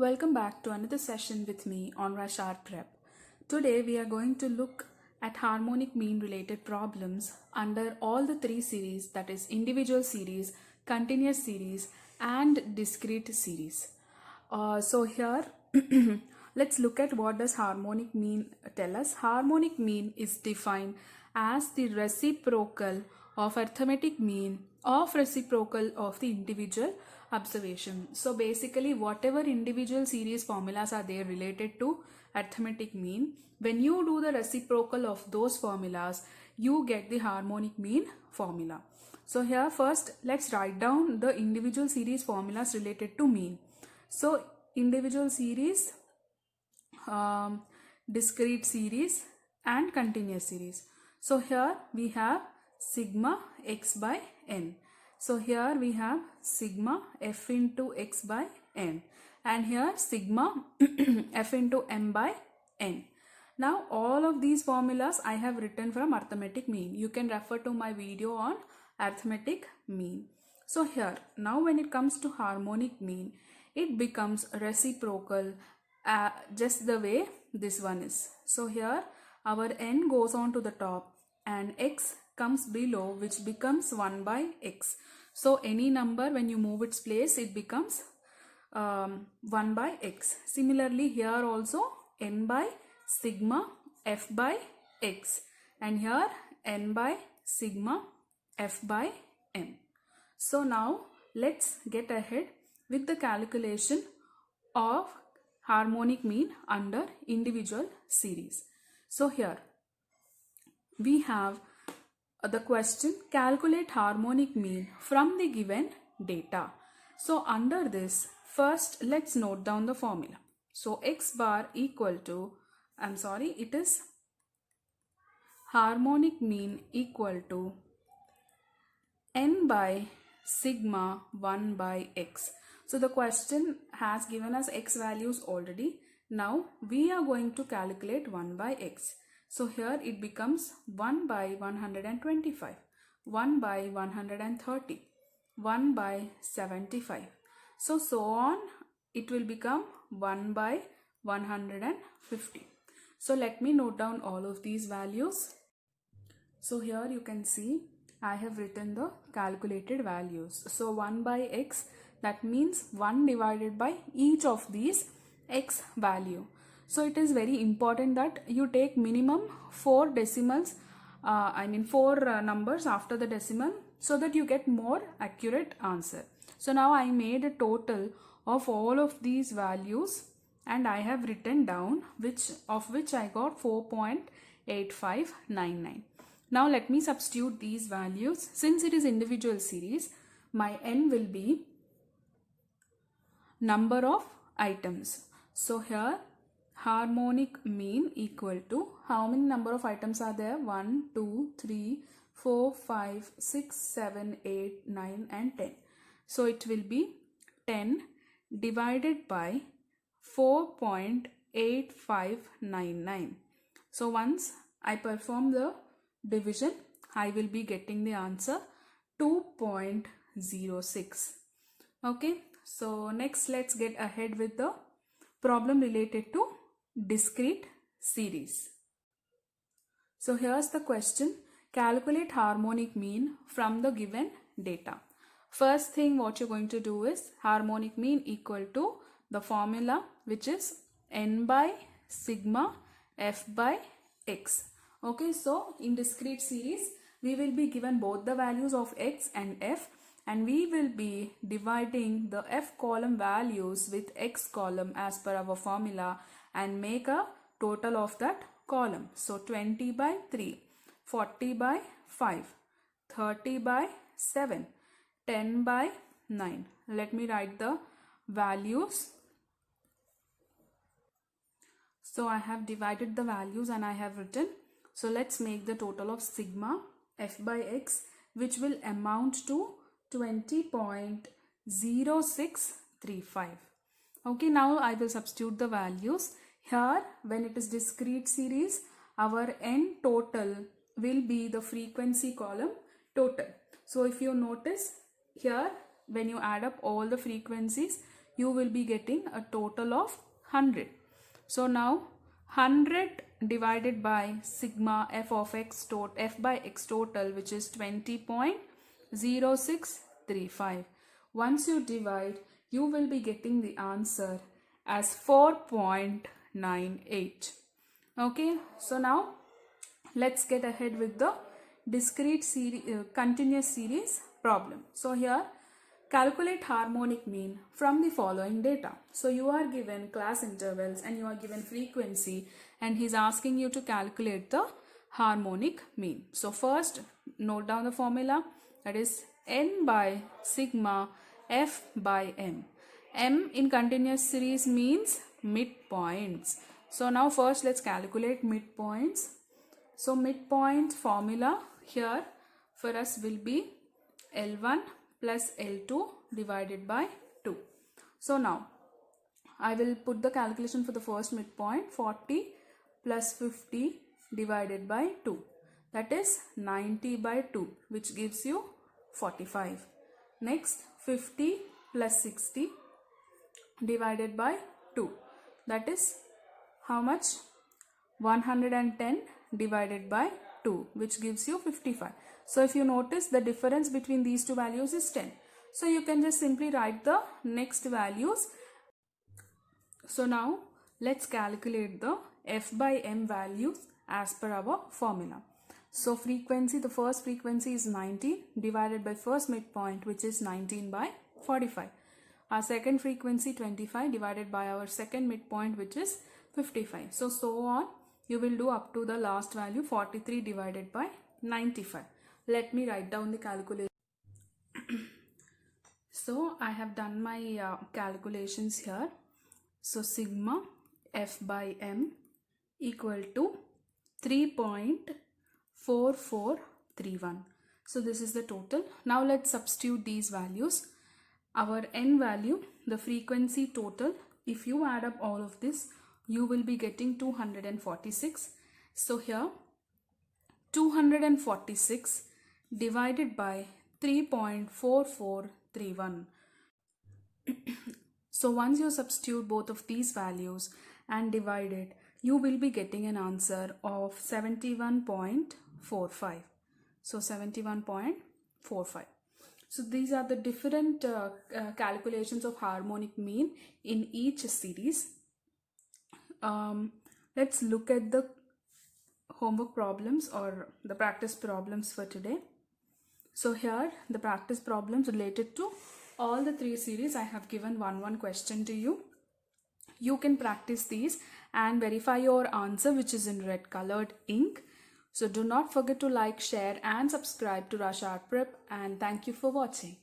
Welcome back to another session with me on Rashad Prep. Today we are going to look at harmonic mean related problems under all the three series, that is individual series, continuous series and discrete series. So here let's look at what does harmonic mean tell us. Harmonic mean is defined as the reciprocal of arithmetic mean of reciprocal of the individual observation. So basically whatever individual series formulas are there related to arithmetic mean, when you do the reciprocal of those formulas, you get the harmonic mean formula. So here first let's write down the individual series formulas related to mean. So individual series, discrete series and continuous series. So here we have sigma x by n. So here we have sigma f into x by n and here sigma f into m by n. Now all of these formulas I have written from arithmetic mean. You can refer to my video on arithmetic mean. So here now when it comes to harmonic mean, it becomes reciprocal just the way this one is. So here our n goes on to the top and x comes below, which becomes 1 by x. So any number when you move its place, it becomes 1 by x. Similarly here also n by sigma f by x and here n by sigma f by m. So now let's get ahead with the calculation of harmonic mean under individual series. So here we have the question, calculate harmonic mean from the given data. So under this, first let's note down the formula. So x bar equal to, it is harmonic mean equal to n by sigma 1 by x. So the question has given us x values already. Now we are going to calculate 1 by x. So here it becomes 1 by 125, 1 by 130, 1 by 75. So on it will become 1 by 150. So let me note down all of these values. So here you can see I have written the calculated values. So 1 by x, that means 1 divided by each of these x value. So it is very important that you take minimum 4 decimals, 4 numbers after the decimal so that you get more accurate answer. So now I made a total of all of these values and I have written down which I got 4.8599. Now let me substitute these values. Since it is individual series, my n will be number of items. So here harmonic mean equal to, how many number of items are there? 1, 2, 3, 4, 5, 6, 7, 8, 9 and 10. So it will be 10 divided by 4.8599. So once I perform the division, I will be getting the answer 2.06. Okay, so next let's get ahead with the problem related to discrete series. So here's the question, calculate harmonic mean from the given data. First thing what you're going to do is harmonic mean equal to the formula, which is n by sigma f by x. Okay, so in discrete series we will be given both the values of x and f and we will be dividing the f column values with x column as per our formula and make a total of that column. So 20 by 3, 40 by 5, 30 by 7, 10 by 9. Let me write the values. So I have divided the values and I have written. So let's make the total of sigma f by x, which will amount to 20.0635. Okay, now I will substitute the values. Here when it is discrete series, our n total will be the frequency column total. So if you notice here, when you add up all the frequencies, you will be getting a total of 100. So now 100 divided by sigma f of x total, f by x total, which is 20.0635. Once you divide, you will be getting the answer as 4.98. Okay, so now let's get ahead with the discrete series, continuous series problem. So here, calculate harmonic mean from the following data. So you are given class intervals and you are given frequency, and he's asking you to calculate the harmonic mean. So first, note down the formula, that is n by sigma f by m. M in continuous series means midpoints. So now first let's calculate midpoints. So midpoint formula here for us will be L1 plus L2 divided by 2. So now I will put the calculation for the first midpoint, 40 plus 50 divided by 2. That is 90 by 2, which gives you 45. Next, 50 plus 60 divided by 2. That is how much? 110 divided by 2, which gives you 55. So if you notice, the difference between these two values is 10. So you can just simply write the next values. So now let's calculate the f by m values as per our formula. So frequency, the first frequency is 19 divided by first midpoint, which is 19 by 45. Our second frequency 25 divided by our second midpoint, which is 55. So on you will do up to the last value, 43 divided by 95. Let me write down the calculation. So I have done my calculations here. So sigma f by m equal to 3.4431. So this is the total. Now let's substitute these values. Our n value, the frequency total, if you add up all of this, you will be getting 246. So here 246 divided by 3.4431. So once you substitute both of these values and divide it, you will be getting an answer of 71.45. So 71.45. So these are the different calculations of harmonic mean in each series. Let's look at the homework problems or the practice problems for today. So here the practice problems related to all the three series. I have given one question to you. You can practice these and verify your answer, which is in red colored ink. So do not forget to like, share and subscribe to Rush Art Prep, and thank you for watching.